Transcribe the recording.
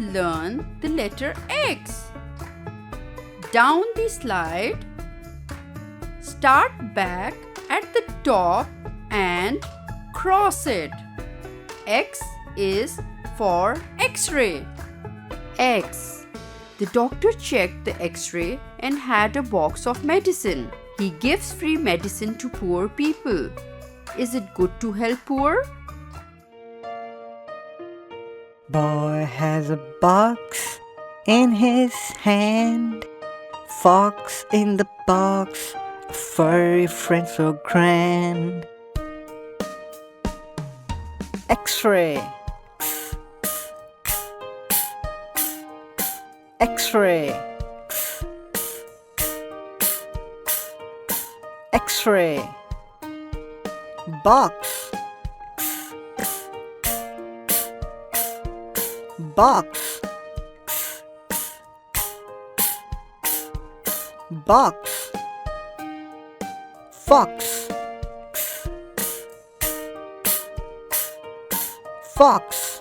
learn the letter X. Down the slide, start back at the top and cross it. X is for X-ray. X. The doctor checked the X-ray and had a box of medicine. He gives free medicine to poor people. Is it good to help poor? Boy has a box in his hand. Fox in the box, a furry friend so grand. X-ray. X-ray. X-ray. Box. Box. Box. Fox. Fox.